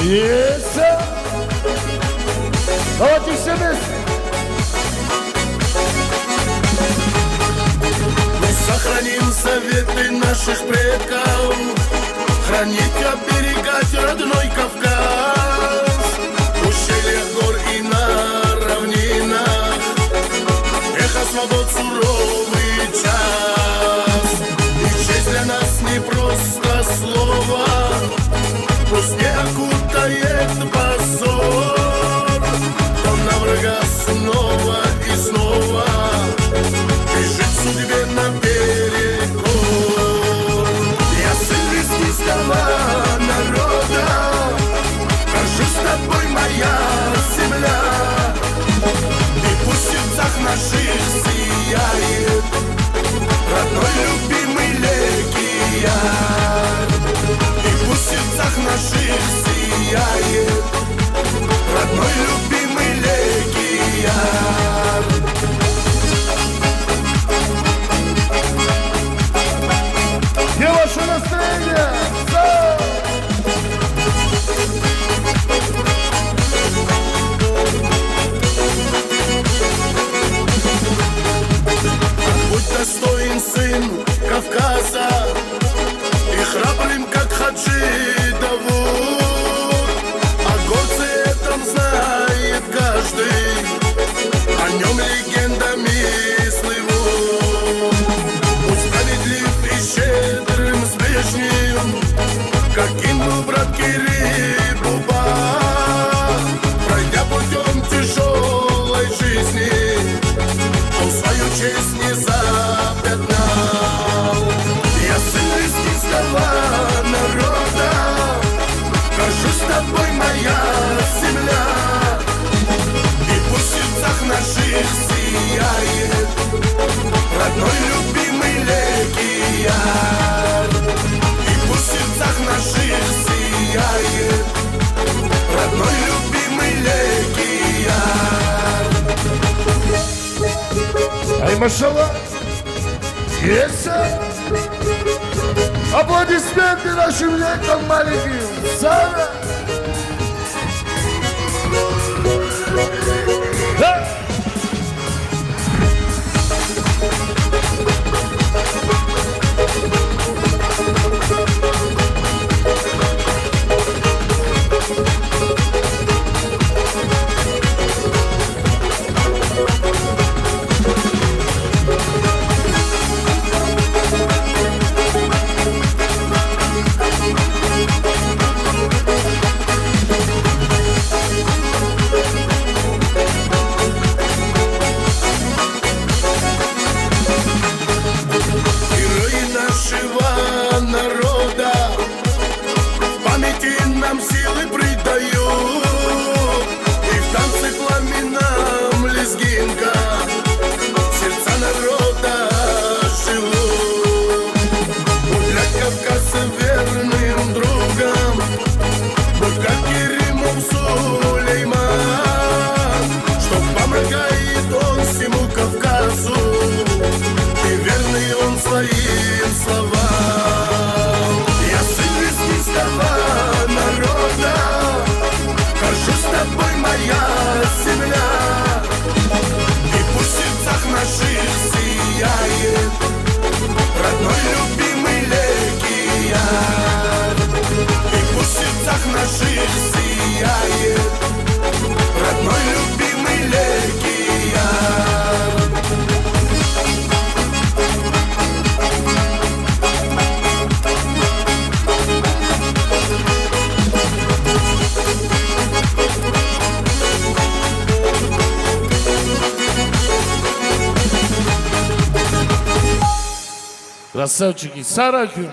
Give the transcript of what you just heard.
Есть! Давайте все вместе! Мы сохраним заветы наших предков, хранить, оберегать родной Кавказ, ущельях гор и на равнинах, эхо свобод суровый час. И честь для нас не просто слово, пусть не окутает позор, но на врага снова и снова бежит судьбе наперекор. Я сын лезгинского народа, горжусь тобой, моя земля, и пусть в сердцах наших сияет родной любимый Легияр. И пусть в сердцах наших сияет родной любимый Легияр. Где ваше настроение? Будь достоин сын Кавказа и храбрым, как Хаджи Давуд. О горце этом знает каждый, о нем легендами слывут. Будь справедлив и щедрым с ближним, каким был брат Кири-Буба. Пройдя путем тяжелой жизни, он свою честь не запятнал. Я сын лезгинского народа, горжусь тобой, моя земля, и пусть в сердцах наших сияет родной любимый Легияр. И пусть в сердцах наших сияет родной любимый Легияр. Ай, машалла! Есть! Аплодисменты нашим лекам маленьким! Сара! Да! Народа в памяти нам силы придают, и в танце пламенном лезгинка сердца народа живут. Будь для Кавказа верным другом, будь как Керимов Сулейман, что помогает он всему Кавказу, и верный он своим словам. Народа, горжусь тобой, моя земля, и пусть в сердцах наших сияет родной любимый Легияр. И пусть в сердцах наших сияет родной любимый Легияр. Красавчики, Саракю!